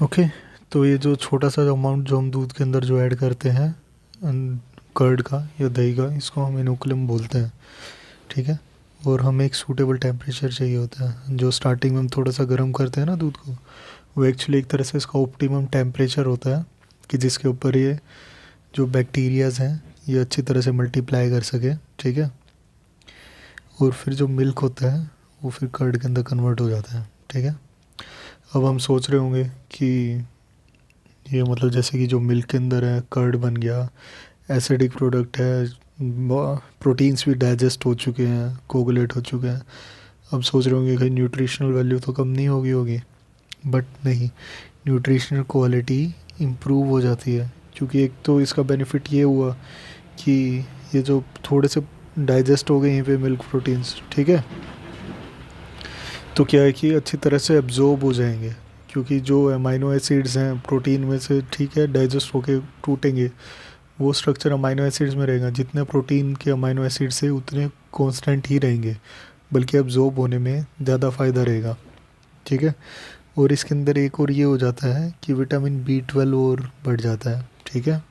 Okay. तो ये जो छोटा सा अमाउंट जो हम दूध के अंदर जो ऐड करते हैं कर्ड का या दही का, इसको हम इनोकुलम बोलते हैं। ठीक है। और हमें एक सूटेबल टेम्परेचर चाहिए होता है। जो स्टार्टिंग में हम थोड़ा सा गर्म करते हैं ना दूध को, वो एक्चुअली एक तरह से इसका ऑप्टिमम टेम्परेचर होता है कि जिसके ऊपर ये जो बैक्टीरियाज हैं ये अच्छी तरह से मल्टीप्लाई कर सके। ठीक है। और फिर जो मिल्क होता है वो फिर कर्ड के अंदर कन्वर्ट हो जाता है। ठीक है। अब हम सोच रहे होंगे कि ये मतलब जैसे कि जो मिल्क के अंदर है कर्ड बन गया, एसिडिक प्रोडक्ट है, प्रोटीन्स भी डाइजेस्ट हो चुके हैं, कोगुलेट हो चुके हैं। अब सोच रहे होंगे कहीं न्यूट्रिशनल वैल्यू तो कम नहीं होगी। बट नहीं, न्यूट्रिशनल क्वालिटी इम्प्रूव हो जाती है। क्योंकि एक तो इसका बेनिफिट ये हुआ कि ये जो थोड़े से डाइजेस्ट हो गए यहीं पे मिल्क प्रोटीन्स। ठीक है। तो क्या है कि अच्छी तरह से एब्जॉर्ब हो जाएंगे, क्योंकि जो अमाइनो एसिड्स हैं प्रोटीन में से, ठीक है, डाइजेस्ट होके टूटेंगे। वो स्ट्रक्चर अमाइनो एसिड्स में रहेगा, जितने प्रोटीन के अमाइनो एसिड्स है उतने कांस्टेंट ही रहेंगे, बल्कि एब्जॉर्ब होने में ज़्यादा फ़ायदा रहेगा। ठीक है। और इसके अंदर एक और ये हो जाता है कि विटामिन B12 और बढ़ जाता है। ठीक है।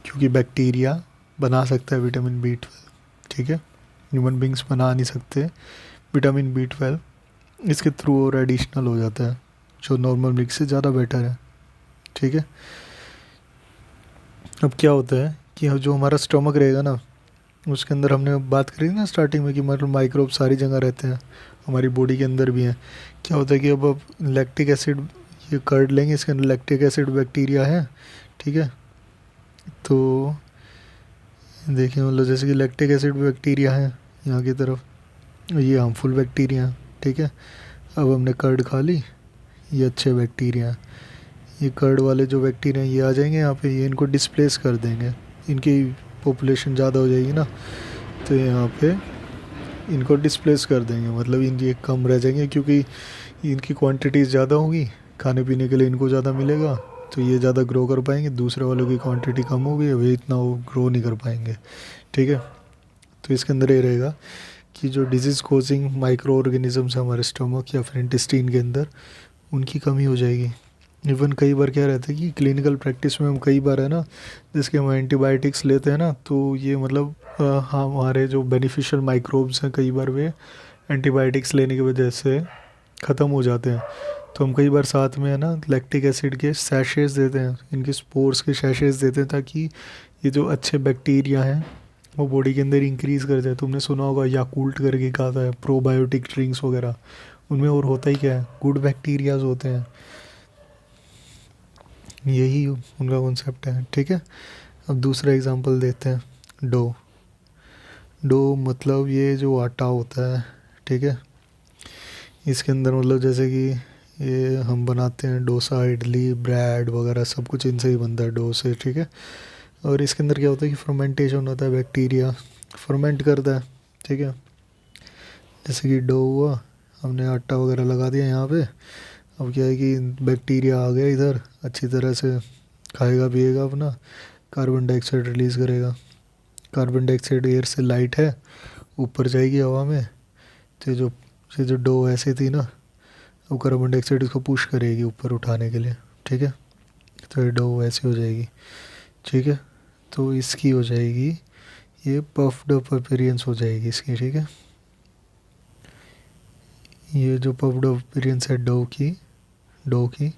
क्योंकि बैक्टीरिया बना सकता है विटामिन B12। ठीक है। ह्यूमन बींग्स बना नहीं सकते। विटामिन B12 इसके थ्रू और एडिशनल हो जाता है, जो नॉर्मल मिल्क से ज़्यादा बेटर है। ठीक है। अब क्या होता है कि जो हमारा स्टमक रहेगा ना, उसके अंदर हमने बात करी थी ना स्टार्टिंग में कि मतलब माइक्रोब सारी जगह रहते हैं, हमारी बॉडी के अंदर भी हैं। क्या होता है कि अब लैक्टिक एसिड, ये कर्ड लेंगे, इसके अंदर लैक्टिक एसिड बैक्टीरिया है। ठीक है। तो देखिए मतलब जैसे कि लैक्टिक एसिड बैक्टीरिया है यहाँ की तरफ, ये हार्मफुल बैक्टीरिया हैं। ठीक है। अब हमने कर्ड खा ली, ये अच्छे बैक्टीरिया हैं। ये कर्ड वाले जो बैक्टीरिया हैं ये आ जाएंगे यहाँ पे, ये इनको डिस्प्लेस कर देंगे। इनकी पॉपुलेशन ज़्यादा हो जाएगी ना, तो यहाँ पे इनको डिस्प्लेस कर देंगे, मतलब ये कम रह जाएंगे, क्योंकि इनकी क्वांटिटीज़ ज़्यादा होगी, खाने पीने के लिए इनको ज़्यादा मिलेगा, तो ये ज़्यादा ग्रो कर पाएंगे। दूसरे वालों की क्वांटिटी कम होगी, वे इतना वो ग्रो नहीं कर पाएंगे। ठीक है। तो इसके अंदर ये रहेगा कि जो डिजीज़ कोजिंग माइक्रो ऑर्गेनिजम्स हैं हमारे स्टमक या फिर इंटेस्टाइन के अंदर, उनकी कमी हो जाएगी। इवन कई बार क्या रहता है कि क्लिनिकल प्रैक्टिस में हम कई बार है ना, जिसके हम एंटीबायोटिक्स लेते हैं ना, तो ये मतलब हमारे जो बेनिफिशियल माइक्रोब्स हैं कई बार वे एंटीबायोटिक्स लेने की वजह से ख़त्म हो जाते हैं। तो हम कई बार साथ में है ना लैक्टिक एसिड के सैशेज देते हैं, इनके स्पोर्स के सैशेज देते हैं, ताकि ये जो अच्छे बैक्टीरिया हैं वो बॉडी के अंदर इंक्रीज़ कर जाए। तुमने सुना होगा याकूल्ट करके एक आता है, प्रोबायोटिक ड्रिंक्स वगैरह, उनमें और होता ही क्या है, गुड बैक्टीरियाज होते हैं। यही उनका कॉन्सेप्ट है। ठीक है। अब दूसरा एग्जांपल देते हैं, डो। डो मतलब ये जो आटा होता है, ठीक है, इसके अंदर मतलब जैसे कि ये हम बनाते हैं डोसा, इडली, ब्रेड वगैरह, सब कुछ इनसे ही बनता है, डो से। ठीक है। और इसके अंदर क्या होता है कि फर्मेंटेशन होता है, बैक्टीरिया फर्मेंट करता है। ठीक है। जैसे कि डो हुआ, हमने आटा वगैरह लगा दिया यहाँ पे। अब क्या है कि बैक्टीरिया आ गया इधर, अच्छी तरह से खाएगा पिएगा अपना, कार्बन डाइऑक्साइड रिलीज़ करेगा। कार्बन डाइऑक्साइड एयर से लाइट है, ऊपर जाएगी हवा में। तो ये जो डो ऐसी थी ना, वो कार्बन डाइऑक्साइड इसको पुश करेगी ऊपर उठाने के लिए। ठीक है। तो ये डो ऐसी हो जाएगी। ठीक है। तो इसकी हो जाएगी, ये पफ्ड अप अपीयरेंस हो जाएगी इसकी। ठीक है। ये जो पफ्ड अप अपीयरेंस है डो की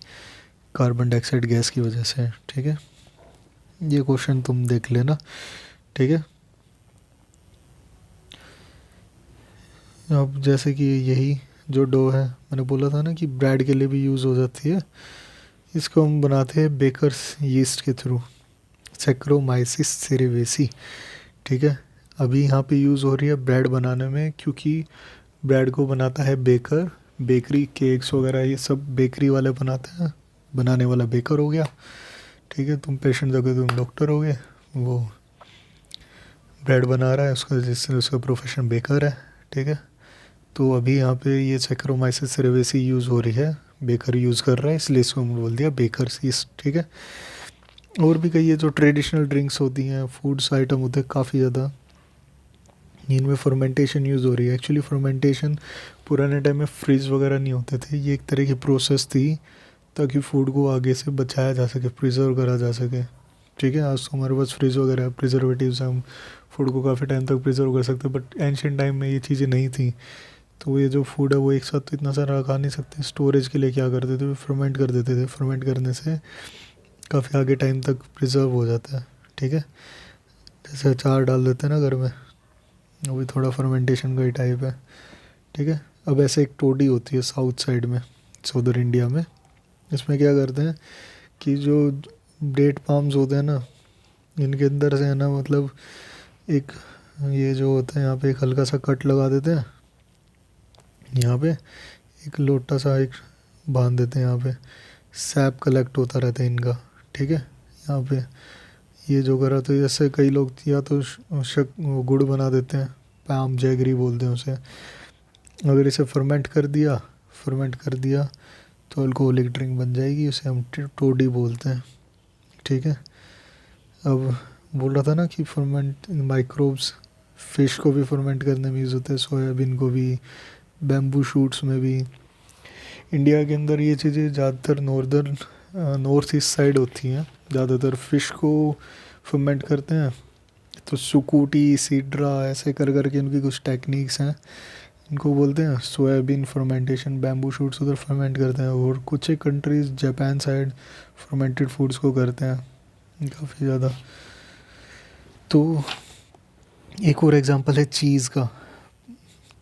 कार्बन डाइऑक्साइड गैस की वजह से है। ठीक है। ये क्वेश्चन तुम देख लेना। ठीक है। अब जैसे कि यही जो डो है, मैंने बोला था ना कि ब्रेड के लिए भी यूज़ हो जाती है, इसको हम बनाते हैं बेकर्स यीस्ट के थ्रू, सैक्रोमाइसिस सेरेवेसी। ठीक है। अभी यहाँ पे यूज़ हो रही है ब्रेड बनाने में, क्योंकि ब्रेड को बनाता है बेकर, बेकरी, केक्स वगैरह ये सब बेकरी वाले बनाते हैं, बनाने वाला बेकर हो गया। ठीक है। तुम पेशेंट जगह तुम डॉक्टर हो गए, वो ब्रेड बना रहा है, उसका जिससे उसका प्रोफेशन बेकर है। ठीक है। तो अभी यहाँ पे ये सैक्रोमाइसिस सेरेवेसी यूज़ हो रही है, बेकर यूज़ कर रहा है, इसलिए इसको हमने बोल दिया बेकर्स यीस्ट। ठीक है। और भी कई ये जो ट्रेडिशनल ड्रिंक्स होती हैं, फूड्स आइटम होते हैं काफ़ी ज़्यादा, इनमें फर्मेंटेशन यूज़ हो रही है। एक्चुअली फर्मेंटेशन पुराने टाइम में फ्रिज वगैरह नहीं होते थे, ये एक तरह की प्रोसेस थी ताकि फूड को आगे से बचाया जा सके, प्रिजर्व करा जा सके। ठीक है, आज तो हमारे पास फ्रिज वगैरह प्रिजर्वेटिव्स हैं, हम फूड को काफ़ी टाइम तक प्रिजर्व कर सकते हैं, बट एंशियंट टाइम में ये चीज़ें नहीं थी। तो ये जो फूड है वो एक साथ तो इतना सारा खा नहीं सकते, स्टोरेज के लिए क्या करते थे, फर्मेंट कर देते थे। फर्मेंट करने से काफ़ी आगे टाइम तक प्रिजर्व हो जाता है। ठीक है, जैसे अचार डाल देते हैं ना घर में, वो भी थोड़ा फर्मेंटेशन का ही टाइप है। ठीक है, अब ऐसे एक टोडी होती है साउथ साइड में, साउदर इंडिया में। इसमें क्या करते हैं कि जो डेट पाम्स होते हैं ना, इनके अंदर से है ना, मतलब एक ये जो होता है यहाँ पे एक हल्का सा कट लगा देते हैं, यहाँ पे एक लोटा सा एक बांध देते हैं, यहाँ पे सैप कलेक्ट होता रहता है इनका। ठीक है, यहाँ पे ये जो करा, तो जैसे कई लोग या तो वो गुड़ बना देते हैं, पाम जैगरी बोलते हैं उसे। अगर इसे फर्मेंट कर दिया तो अल्कोहलिक ड्रिंक बन जाएगी, उसे हम टोडी बोलते हैं। ठीक है, अब बोल रहा था ना कि फर्मेंट माइक्रोब्स फिश को भी फर्मेंट करने में यूज़ होते हैं, सोयाबीन को भी, बैम्बू शूट्स में भी। इंडिया के अंदर ये चीज़ें ज़्यादातर नॉर्थ ईस्ट साइड होती हैं, ज़्यादातर फ़िश को फर्मेंट करते हैं। तो सुकूटी, सीड्रा, ऐसे कर करके इनकी कुछ टेक्निक्स हैं, इनको बोलते हैं सोयाबीन फर्मेंटेशन। बैम्बू शूट्स उधर फर्मेंट करते हैं, और कुछ एक countries Japan side fermented foods को करते हैं काफ़ी ज़्यादा। तो एक और एग्जांपल है चीज़ का।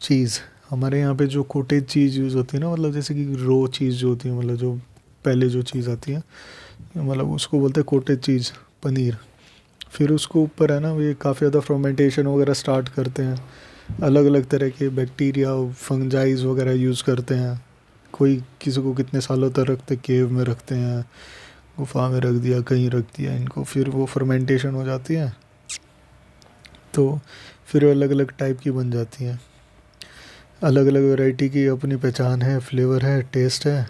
चीज़ हमारे यहाँ पे जो कोटेज चीज़ यूज़ होती है ना, मतलब जैसे कि रो चीज़ जो होती है, मतलब जो पहले जो चीज़ आती है, मतलब उसको बोलते हैं कोटेज चीज़, पनीर। फिर उसको ऊपर है ना, ये काफ़ी ज़्यादा फर्मेंटेशन वगैरह स्टार्ट करते हैं, अलग अलग तरह के बैक्टीरिया, फंजाइज वगैरह यूज़ करते हैं। कोई किसी को कितने सालों तक रखते, केव में रखते हैं, गुफा में रख दिया, कहीं रख दिया इनको, फिर वो फर्मेंटेशन हो जाती है, तो फिर अलग अलग टाइप की बन जाती हैं। अलग अलग वैरायटी की अपनी पहचान है, फ्लेवर है, टेस्ट है।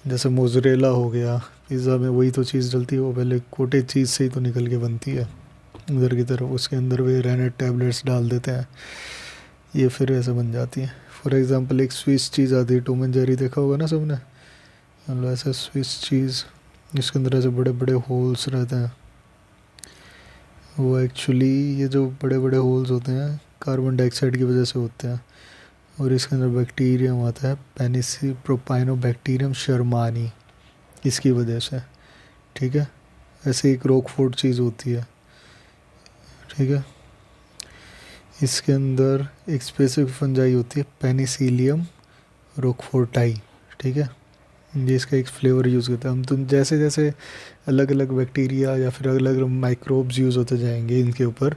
जैसे मोज़रेला हो गया, पिज़्ज़ा में वही तो चीज़ डलती है, वो पहले कोटेज चीज़ से ही तो निकल के बनती है उधर की तरफ, उसके अंदर वे रेनेट टैबलेट्स डाल देते हैं, ये फिर ऐसे बन जाती है। फॉर एग्ज़ाम्पल एक स्विस चीज़ आती है, टॉम एंड जेरी देखा होगा ना सबने, मतलब ऐसा स्विस चीज़, इसके अंदर ऐसे बड़े बड़े होल्स रहते हैं। वो एक्चुअली ये जो बड़े बड़े होल्स होते हैं कार्बन डाइऑक्साइड की वजह से होते हैं, और इसके अंदर बैक्टीरियम आता है, पेनिसी प्रोपाइनोबैक्टीरियम शर्मानी, इसकी वजह से। ठीक है, ऐसे एक रोकफोर्ट चीज़ होती है। ठीक है, इसके अंदर एक स्पेसिफिक फंजाई होती है, पेनिसिलियम रोकफोर्टाई। ठीक है, ये इसका एक फ्लेवर यूज़ करता है हम। तो जैसे जैसे अलग अलग बैक्टीरिया या फिर अलग अलग माइक्रोब्स यूज़ होते जाएंगे इनके ऊपर,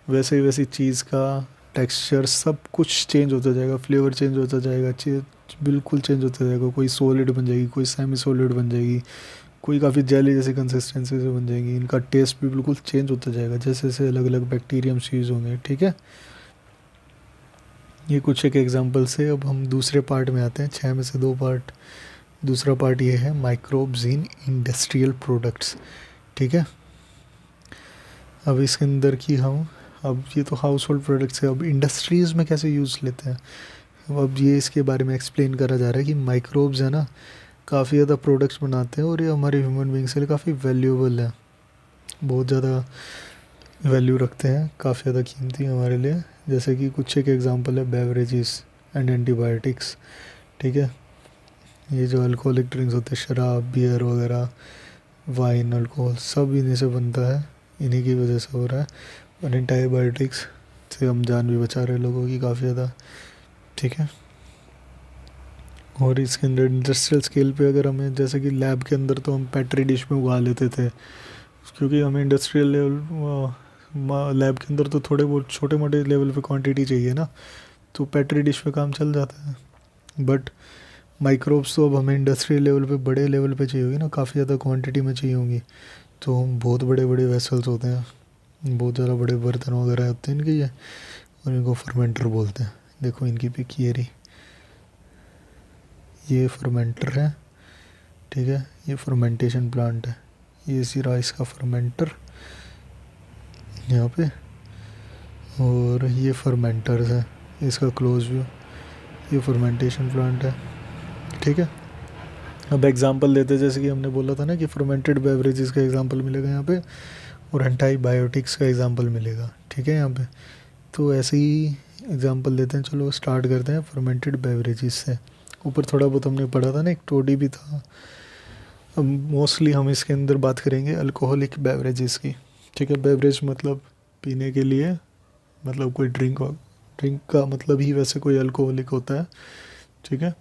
वैसे ही वैसी चीज़ का टेक्सचर सब कुछ चेंज होता जाएगा, फ्लेवर चेंज होता जाएगा, बिल्कुल चेंज होता जाएगा। कोई सॉलिड बन जाएगी, कोई सेमी सॉलिड बन जाएगी, कोई काफ़ी जेली जैसी कंसिस्टेंसी से बन जाएगी। इनका टेस्ट भी बिल्कुल चेंज होता जाएगा जैसे जैसे अलग अलग बैक्टीरियम्स यूज़ होंगे। ठीक है, ये कुछ एक एग्जांपल से। अब हम दूसरे पार्ट में आते हैं, 6 में से 2 पार्ट। दूसरा पार्ट ये है माइक्रोब्स इन इंडस्ट्रियल प्रोडक्ट्स। ठीक है, अब इसके अंदर की हम, अब ये तो हाउस होल्ड प्रोडक्ट्स है, अब इंडस्ट्रीज़ में कैसे यूज़ लेते हैं, अब ये इसके बारे में एक्सप्लेन करा जा रहा है कि माइक्रोब्स है ना, काफ़ी ज़्यादा प्रोडक्ट्स बनाते हैं, और ये हमारे ह्यूमन बींग्स के लिए काफ़ी वैल्यूएबल है, बहुत ज़्यादा वैल्यू रखते हैं, काफ़ी ज़्यादा कीमती है हमारे लिए। जैसे कि कुछ एक एग्जांपल है बेवरेजेस एंड एंटीबायोटिक्स। ठीक है, ये जो अल्कोहलिक ड्रिंक्स होते हैं, शराब, बियर वगैरह, वाइन, अल्कोहल, सब इन्हीं से बनता है, इन्हीं की वजह से हो रहा है। और एंटीबायोटिक्स से हम जान भी बचा रहे हैं लोगों की काफ़ी ज़्यादा। ठीक है, और इसके अंदर इंडस्ट्रियल स्केल पे अगर हमें, जैसे कि लैब के अंदर तो हम पेट्री डिश में उगा लेते थे, क्योंकि हमें इंडस्ट्रियल लेवल लैब के अंदर तो थोड़े बहुत छोटे मोटे लेवल पे क्वांटिटी चाहिए ना, तो पेट्री डिश पे काम चल जाता है। बट माइक्रोब्स तो अब हमें इंडस्ट्रियल लेवल पे, बड़े लेवल पे चाहिए होगी ना, काफ़ी ज़्यादा क्वांटिटी में चाहिए होंगी, तो हम बहुत बड़े बड़े वेसल्स होते हैं, बहुत ज़्यादा बड़े बर्तन वगैरह होते हैं इनके ये, और इनको फर्मेंटर बोलते हैं। देखो इनकी पिक ये रही, ये फर्मेंटर है। ठीक है, ये फर्मेंटेशन प्लांट है, ये सिरा इसका फर्मेंटर यहाँ पे, और ये फर्मेंटर्स है, इसका क्लोज व्यू, ये फर्मेंटेशन प्लांट है। ठीक है, अब एग्जांपल देते हैं, जैसे कि हमने बोला था ना कि फर्मेंटेड बेवरेजेस का एग्जांपल मिलेगा यहाँ पे, और एंटीबायोटिक्स का एग्जांपल मिलेगा, ठीक है यहाँ पे। तो ऐसे ही एग्जांपल देते हैं। चलो स्टार्ट करते हैं फर्मेंटेड बेवरेजेस से। ऊपर थोड़ा बहुत हमने पढ़ा था ना, एक टोडी भी था। अब मोस्टली हम इसके अंदर बात करेंगे अल्कोहलिक बेवरेजेस की, ठीक है। बेवरेज मतलब पीने के लिए, मतलब कोई ड्रिंक हो, ड्रिंक का मतलब ही वैसे कोई अल्कोहलिक होता है, ठीक है।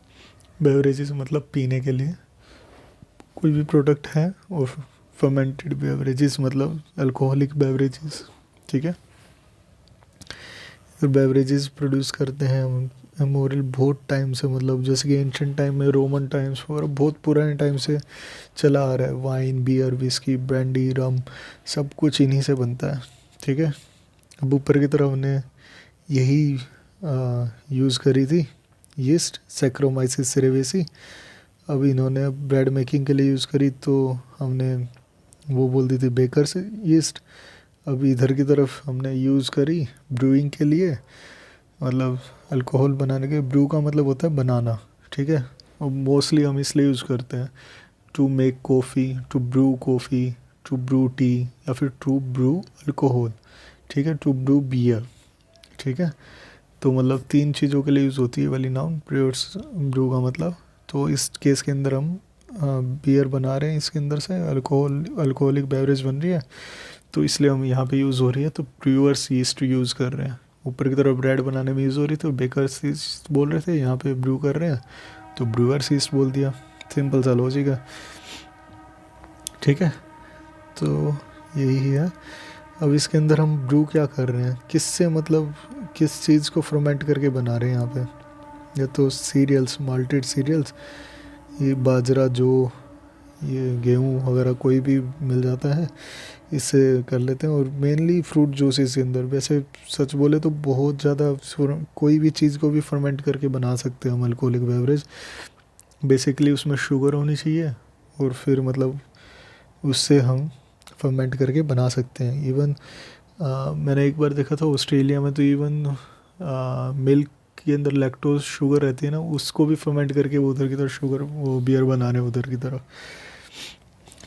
बेवरेजेस मतलब पीने के लिए कोई भी प्रोडक्ट है, और फर्मेंटेड बेवरेजेस मतलब अल्कोहलिक बेवरेजेस, ठीक है। तो बेवरेजेस प्रोड्यूस करते हैं हम मेमोरियल बहुत टाइम से, मतलब जैसे कि एंशियंट टाइम में, रोमन टाइम्स वगैरह बहुत पुराने टाइम से चला आ रहा है। वाइन, बियर, विस्की, ब्रांडी, रम, सब कुछ इन्हीं से बनता है, ठीक है। अब ऊपर की तरफ हमने यही यूज़ करी थी यीस्ट, सैक्रोमाइसिस सेरेवेसी। अब इन्होंने ब्रेड मेकिंग के लिए यूज़ करी, तो हमने वो बोल दी थी बेकर्स यीस्ट। अब इधर की तरफ हमने यूज़ करी ब्रूइंग के लिए, मतलब अल्कोहल बनाने के। ब्रू का मतलब होता है बनाना, ठीक है। और मोस्टली हम इसलिए यूज़ करते हैं to make coffee, to brew coffee, to brew tea, या फिर टू ब्रू अल्कोहल, ठीक है, टू ब्रू बियर, ठीक है। तो मतलब 3 चीज़ों के लिए यूज़ होती है वाली नाउन ब्रूअर्स, ब्रू का मतलब। तो इस केस के अंदर हम बियर बना रहे हैं, इसके अंदर से अल्कोहलिक बेवरेज बन रही है, तो इसलिए हम यहाँ पे यूज़ हो रही है, तो ब्रूअर्स यीस्ट यूज़ कर रहे हैं। ऊपर की तरफ ब्रेड बनाने में यूज़ हो रही थी, तो बेकर्स यीस्ट बोल रहे थे, यहाँ पे ब्रू कर रहे हैं तो ब्रूअर्स यीस्ट बोल दिया। सिंपल सा लॉजिक है, ठीक है। तो यही है। अब इसके अंदर हम ब्रू क्या कर रहे हैं, किससे, मतलब किस चीज़ को फर्मेंट करके बना रहे हैं यहाँ पे। या तो सीरियल्स, माल्टेड सीरियल्स, ये बाजरा, जो ये गेहूँ वगैरह कोई भी मिल जाता है, इससे कर लेते हैं। और मेनली फ्रूट जूसेस के अंदर, वैसे सच बोले तो बहुत ज़्यादा कोई भी चीज़ को भी फर्मेंट करके बना सकते हैं हम अल्कोहलिक बेवरेज। बेसिकली उसमें शुगर होनी चाहिए, और फिर मतलब उससे हम फर्मेंट करके बना सकते हैं। इवन मैंने एक बार देखा था ऑस्ट्रेलिया में, तो इवन मिल्क के अंदर लैक्टोज शुगर रहती है ना, उसको भी फर्मेंट करके वो उधर की तरफ शुगर, वो बियर बना रहे हैं उधर की तरफ,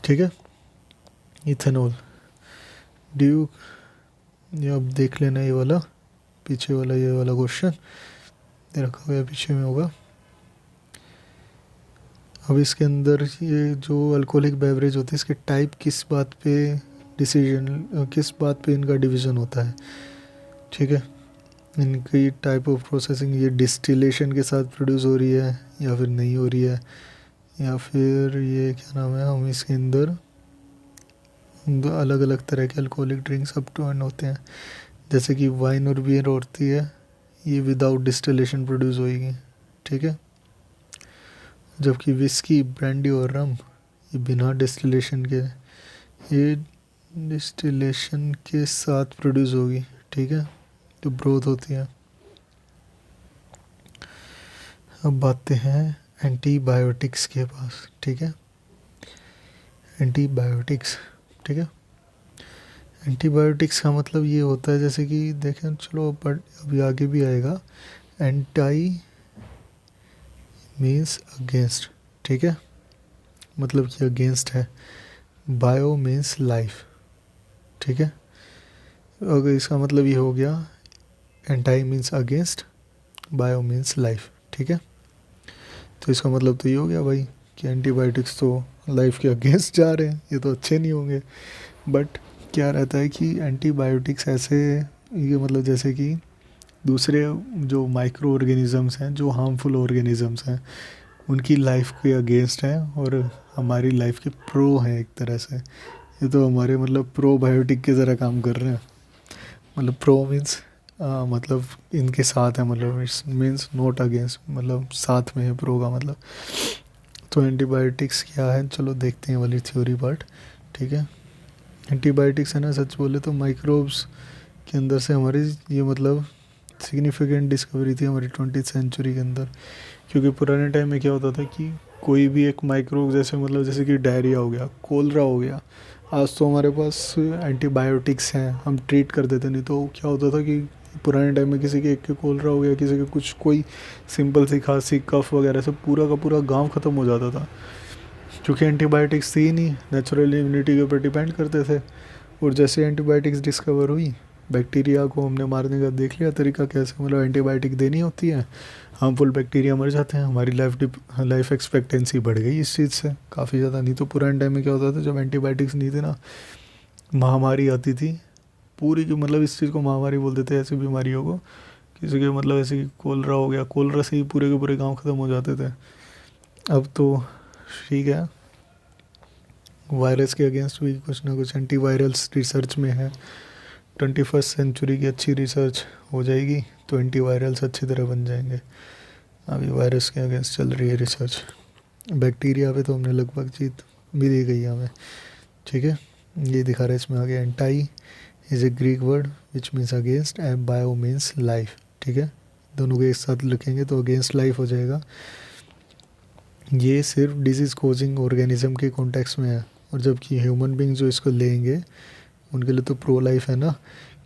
ठीक है। इथेनॉल, ड्यू, ये अब देख लेना, ये वाला पीछे वाला, ये वाला क्वेश्चन रखा हुआ है पीछे में होगा। अब इसके अंदर ये जो अल्कोहलिक बेवरेज होती है, इसके टाइप किस बात पे डिसीजन, किस बात पे इनका डिवीज़न होता है, ठीक है। इनकी टाइप ऑफ प्रोसेसिंग, ये डिस्टिलेशन के साथ प्रोड्यूस हो रही है या फिर नहीं हो रही है, या फिर ये क्या नाम है, हम इसके अंदर अलग अलग तरह के alcoholic drinks up to end होते हैं। जैसे कि वाइन और बियर होती है, ये विदाउट डिस्टिलेशन प्रोड्यूस होएगी, ठीक है। जबकि विस्की, ब्रांडी और रम, ये बिना डिस्टिलेशन के, ये डिस्टिलेशन के साथ प्रोड्यूस होगी, ठीक है, जो ब्रोथ होती है। अब आते हैं एंटीबायोटिक्स के पास, ठीक है। एंटीबायोटिक्स, ठीक है। एंटीबायोटिक्स का मतलब ये होता है, जैसे कि देखें, चलो बट अभी आगे भी आएगा। एंटी मीन्स अगेंस्ट, ठीक है, मतलब कि अगेंस्ट है। बायो मीन्स लाइफ, ठीक है। अगर इसका मतलब ये हो गया, anti means against, bio means life, ठीक है। तो इसका मतलब तो ये हो गया भाई कि एंटीबायोटिक्स तो लाइफ के अगेंस्ट जा रहे हैं, ये तो अच्छे नहीं होंगे। बट क्या रहता है कि एंटीबायोटिक्स ऐसे, ये मतलब जैसे कि दूसरे जो माइक्रो ऑर्गेनिज़म्स हैं, जो हार्मफुल ऑर्गेनिज़म्स हैं, उनकी लाइफ के अगेंस्ट हैं, और हमारी लाइफ के प्रो हैं एक तरह से। ये तो हमारे मतलब प्रोबायोटिक की तरह काम कर रहे हैं। मतलब प्रो मीन्स मतलब इनके साथ है, मतलब इट्स मीन्स नॉट अगेंस्ट, मतलब साथ में है प्रो का मतलब। तो एंटीबायोटिक्स क्या है, चलो देखते हैं वाली थ्योरी पार्ट, ठीक है। एंटीबायोटिक्स है ना, सच बोले तो माइक्रोब्स के अंदर से हमारी ये मतलब सिग्निफिकेंट डिस्कवरी थी हमारी 20th सेंचुरी के अंदर। क्योंकि पुराने टाइम में क्या होता था कि कोई भी एक माइक्रोब, जैसे मतलब जैसे कि डायरिया हो गया, कोलरा हो गया, आज तो हमारे पास एंटीबायोटिक्स हैं, हम ट्रीट कर देते। नहीं तो क्या होता था कि पुराने टाइम में किसी के एक के कोलरा हो गया, किसी के कुछ कोई सिंपल सी खांसी, कफ वगैरह से पूरा का पूरा गांव ख़त्म हो जाता था। क्योंकि एंटीबायोटिक्स थी ही नहीं, नेचुरल इम्यूनिटी के ऊपर डिपेंड करते थे। और जैसे एंटीबायोटिक्स डिस्कवर हुई, बैक्टीरिया को हमने मारने का देख लिया तरीका कैसे, मतलब एंटीबायोटिक देनी होती है, हार्मफुल बैक्टीरिया मर जाते हैं, हमारी लाइफ एक्सपेक्टेंसी बढ़ गई इस चीज़ से काफ़ी ज़्यादा। नहीं तो पुराने टाइम में क्या होता था, जब एंटीबायोटिक्स नहीं थे ना, महामारी आती थी पूरी की, मतलब इस चीज़ को महामारी बोलते थे ऐसी बीमारियों को, किसी के मतलब ऐसे कि कोलरा हो गया, कोलरा से ही पूरे के पूरे गांव ख़त्म हो जाते थे। अब तो ठीक है, वायरस के अगेंस्ट भी कुछ ना कुछ एंटीवायरल्स रिसर्च में है। 21st सेंचुरी की अच्छी रिसर्च हो जाएगी तो एंटीवायरल्स अच्छी तरह बन जाएंगे। अभी वायरस के अगेंस्ट चल रही है रिसर्च। बैक्टीरिया पे तो हमने लगभग जीत भी दी गई है हमें, ठीक है। ये दिखा रहा है इसमें आगे, anti is a Greek word which means against and bio means life, ठीक है। दोनों के एक साथ लिखेंगे तो अगेंस्ट लाइफ हो जाएगा। ये सिर्फ डिजीज़ कोजिंग ऑर्गेनिज्म के कॉन्टेक्स्ट में है, और जबकि ह्यूमन बींग जो इसको लेंगे उनके लिए तो प्रो लाइफ है ना,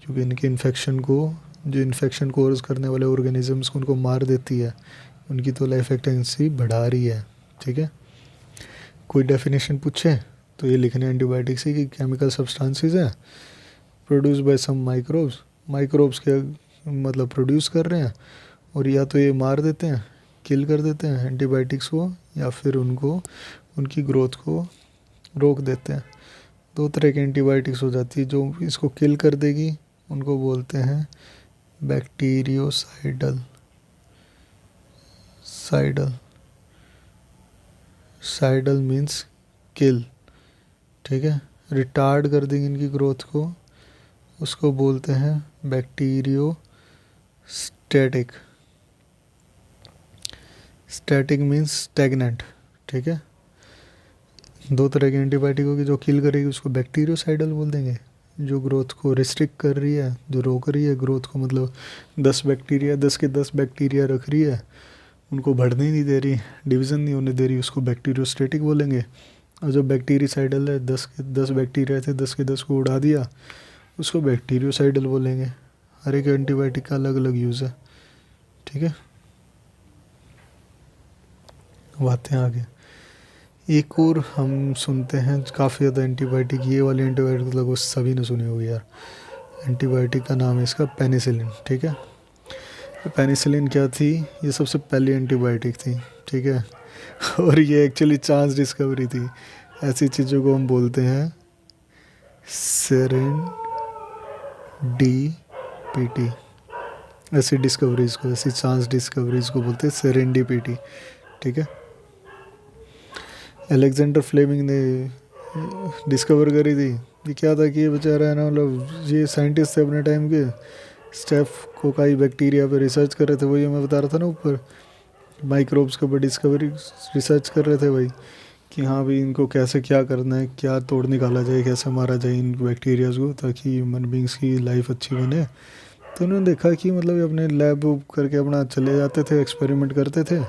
क्योंकि इनके इन्फेक्शन को, जो इन्फेक्शन कोर्स करने वाले ऑर्गेनिजम्स को उनको मार देती है, उनकी तो लाइफ एक्सपेक्टेंसी बढ़ा रही है, ठीक है। कोई डेफिनेशन पूछे तो ये लिखने एंटीबायोटिक्स की केमिकल सब्सटेंसेस है produce by some microbes, microbes के मतलब प्रोड्यूस कर रहे हैं, और या तो ये मार देते हैं, किल कर देते हैं एंटीबायोटिक्स को, या फिर उनको, उनकी ग्रोथ को रोक देते हैं। दो तरह की एंटीबायोटिक्स हो जाती है, जो इसको किल कर देगी उनको बोलते हैं बैक्टीरियोसाइडल, साइडल मीन्स किल, ठीक है। रिटार्ड कर देंगे इनकी ग्रोथ को, उसको बोलते हैं बैक्टीरियोस्टैटिक, स्टैटिक मीन्स स्टैग्नेंट, ठीक है। दो तरह की एंटीबायोटिक होगी, जो किल करेगी उसको बैक्टीरियोसाइडल बोल देंगे, जो ग्रोथ को रिस्ट्रिक्ट कर रही है, जो रोक रही है ग्रोथ को, मतलब 10 बैक्टीरिया, 10 के 10 बैक्टीरिया रख रही है, उनको बढ़ने ही नहीं दे रही, डिवीज़न नहीं होने दे रही, उसको बैक्टीरियोस्टैटिक बोलेंगे। और जो बैक्टीरियोसाइडल है, 10 के 10 बैक्टीरिया थे, 10 के 10 को उड़ा दिया, उसको बैक्टीरियोसाइडल बोलेंगे। हर एक एंटीबायोटिक का अलग अलग यूज़ है, ठीक है। बातें आगे एक और हम सुनते हैं काफ़ी ज़्यादा एंटीबायोटिक, ये वाली एंटीबायोटिक लगभग सभी ने सुनी होगी यार। एंटीबायोटिक का नाम है इसका पेनिसिलिन, ठीक है। पेनिसिलिन क्या थी, ये सबसे पहली एंटीबायोटिक थी, ठीक है। और ये एक्चुअली चांस डिस्कवरी थी। ऐसी चीज़ों को हम बोलते हैं सेरेंडीपीटी, ऐसी डिस्कवरीज को, ऐसी चांस डिस्कवरीज को बोलते हैं सेरेंडीपीटी, ठीक है। अलेक्जेंडर फ्लेमिंग ने डिस्कवर करी थी। ये क्या था कि ये बेचारा है ना, मतलब ये साइंटिस्ट थे अपने टाइम के, स्टेफ कोकाई बैक्टीरिया पे रिसर्च कर रहे थे। वही मैं बता रहा था ना ऊपर, माइक्रोब्स के ऊपर डिस्कवरी रिसर्च कर रहे थे भाई, कि हाँ भाई इनको कैसे क्या करना है, क्या तोड़ निकाला जाए, कैसे मारा जाए इन बैक्टीरियाज़ को, ताकि ह्यूमन बींग्स की लाइफ अच्छी बने। तो उन्होंने देखा कि मतलब ये अपने लैब करके अपना चले जाते थे, एक्सपेरिमेंट करते थे।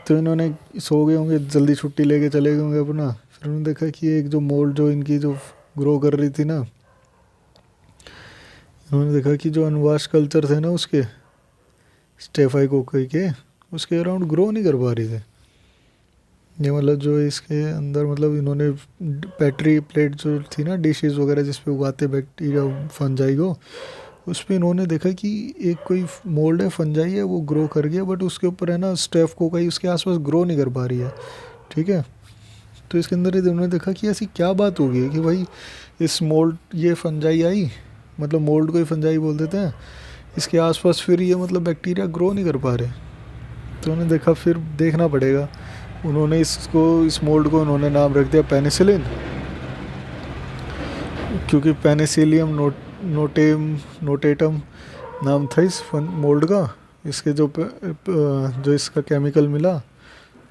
तो इन्होंने सो गए होंगे, जल्दी छुट्टी लेके चले गए होंगे अपना। फिर उन्होंने देखा कि एक जो मोल्ड जो इनकी जो ग्रो कर रही थी ना, इन्होंने देखा कि जो अनवाश कल्चर थे ना उसके, स्टेफाइकोकाई के, उसके अराउंड ग्रो नहीं कर पा रही थे ये। मतलब जो इसके अंदर, मतलब इन्होंने पेट्री प्लेट जो थी ना, डिशेस वगैरह जिस पे उगाते बैक्टीरिया फंजाई को, उस पर इन्होंने देखा कि एक कोई मोल्ड है, फंजाई है, वो ग्रो कर गया, बट उसके ऊपर है ना स्टेफकोकाई उसके आसपास ग्रो नहीं कर पा रही है, ठीक है। तो इसके अंदर इन्होंने देखा कि ऐसी क्या बात हो गई कि भाई इस मोल्ड, ये फंजाई आई, मतलब मोल्ड को ही फंजाई बोल देते हैं, इसके आसपास फिर ये मतलब बैक्टीरिया ग्रो नहीं कर पा रहे। तो उन्होंने देखा फिर देखना पड़ेगा। उन्होंने इसको, इस मोल्ड को उन्होंने नाम रख दिया पेनिसिलिन, क्योंकि पेनिसिलियम नोटेटम नाम था इस मोल्ड का। इसके जो इसका केमिकल मिला,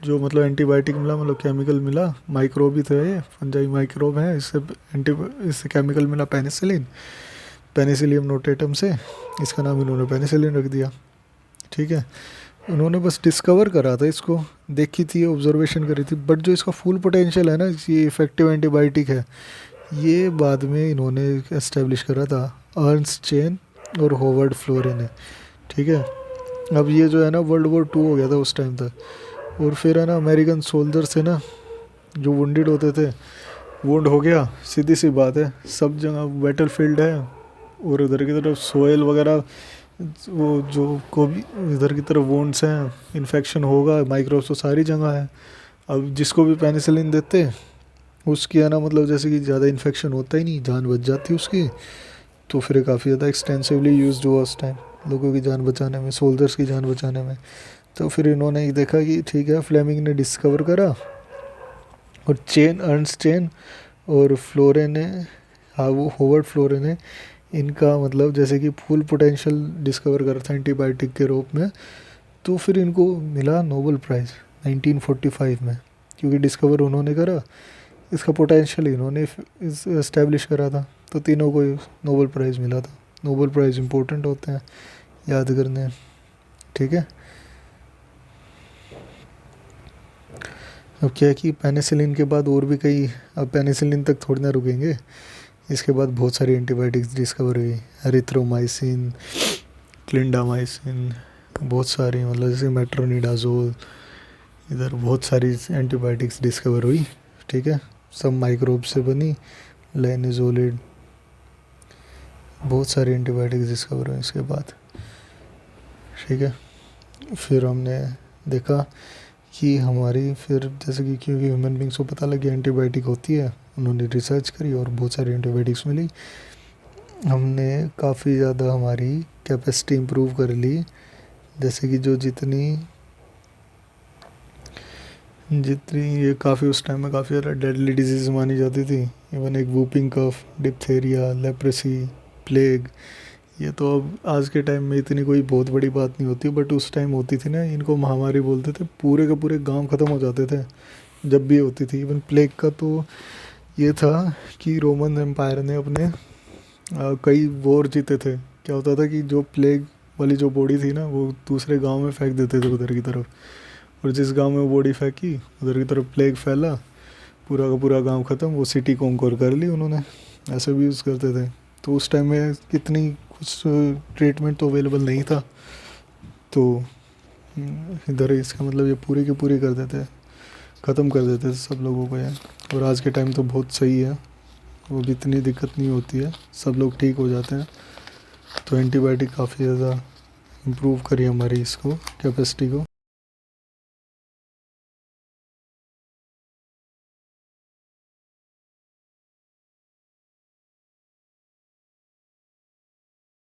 जो मतलब एंटीबायोटिक मिला, मतलब केमिकल मिला, माइक्रोब ही थे ये, फंजाई माइक्रोब है, इससे केमिकल मिला पेनिसिलिन, पेनिसिलियम नोटेटम से, इसका नाम इन्होंने पेनिसिलिन रख दिया, ठीक है। उन्होंने बस डिस्कवर करा था इसको, देखी थी, ऑब्जर्वेशन करी थी, बट जो इसका फुल पोटेंशियल है ना, ये इफेक्टिव एंटीबायोटिक है, ये बाद में इन्होंने एस्टेब्लिश करा था अर्न्स्ट चेन और होवर्ड फ्लोरे ने, ठीक है। अब ये जो है ना, वर्ल्ड वॉर 2 हो गया था उस टाइम तक, और फिर है ना अमेरिकन सोल्जर्स थे ना, जो वुंडेड होते थे, वुंड हो गया, सीधी सी बात है, सब जगह बैटल फील्ड है, और उधर की तरफ सोयल वगैरह, वो जो को भी इधर की तरफ वुंड्स हैं, इन्फेक्शन होगा, माइक्रोब्स तो सारी जगह है। अब जिसको भी पेनिसिलिन देते, उसकी है ना मतलब जैसे कि ज़्यादा इन्फेक्शन होता ही नहीं, जान बच जाती उसकी। तो फिर काफ़ी ज़्यादा एक्सटेंसिवली यूज्ड हुआ उस टाइम, लोगों की जान बचाने में, सोल्जर्स की जान बचाने में। तो फिर इन्होंने ये देखा कि ठीक है, फ्लेमिंग ने डिस्कवर करा, और चेन, अर्नस्ट चेन और फ्लोरे ने, हाँ वो होवर्ड फ्लोरे ने इनका मतलब जैसे कि फुल पोटेंशियल डिस्कवर करा था एंटीबायोटिक के रूप में। तो फिर इनको मिला नोबेल प्राइज़ 1945 में, क्योंकि डिस्कवर उन्होंने करा, इसका पोटेंशियल इन्होंने इस्टेब्लिश करा था, तो तीनों को नोबेल प्राइज़ मिला था। नोबेल प्राइज़ इंपॉर्टेंट होते हैं, याद करने, ठीक है। अब क्या है कि पेनिसिलिन के बाद और भी कई, अब पेनिसिलिन तक थोड़ी ना रुकेंगे, इसके बाद बहुत सारी एंटीबायोटिक्स डिस्कवर हुई, एरिथ्रोमाइसिन, क्लिंडामाइसिन, बहुत सारी, मतलब जैसे मेट्रोनिडाजोल, इधर बहुत सारी एंटीबायोटिक्स डिस्कवर हुई, ठीक है। सब माइक्रोब से बनी, लाइनोजोलिड, बहुत सारी एंटीबायोटिक्स डिस्कवर हुई इसके बाद, ठीक है। फिर हमने देखा कि हमारी, फिर जैसे कि क्योंकि ह्यूमन बींग्स को पता लग गया एंटीबायोटिक होती है, उन्होंने रिसर्च करी और बहुत सारी एंटीबायोटिक्स मिली। हमने काफ़ी ज़्यादा हमारी कैपेसिटी इम्प्रूव कर ली, जैसे कि जो जितनी जितनी ये काफ़ी उस टाइम में काफ़ी ज़्यादा डेडली डिजीज़ मानी जाती थी, इवन एक whooping cough, diphtheria, leprosy, plague, ये तो अब आज के टाइम में इतनी कोई बहुत बड़ी बात नहीं होती, बट उस टाइम होती थी ना, इनको महामारी बोलते थे, पूरे के पूरे गांव ख़त्म हो जाते थे जब भी होती थी। इवन प्लेग का तो ये था कि रोमन एम्पायर ने अपने कई वॉर जीते थे, क्या होता था कि जो प्लेग वाली जो बॉडी थी ना, वो दूसरे गांव में फेंक देते थे उधर की तरफ, और जिस गांव में वो बॉडी फेंकी उधर की तरफ प्लेग फैला, पूरा का पूरा गांव ख़त्म, वो सिटी कॉन्कर कर ली उन्होंने, ऐसे भी यूज़ करते थे। तो उस टाइम में कितनी कुछ ट्रीटमेंट तो अवेलेबल नहीं था, तो इधर इसका मतलब ये पूरी की पूरी कर देते, ख़त्म कर देते थे सब लोगों को यार। और आज के टाइम तो बहुत सही है, वो भी इतनी दिक्कत नहीं होती है, सब लोग ठीक हो जाते हैं। तो एंटीबायोटिक काफ़ी ज़्यादा इम्प्रूव करी हमारी इसको कैपेसिटी को।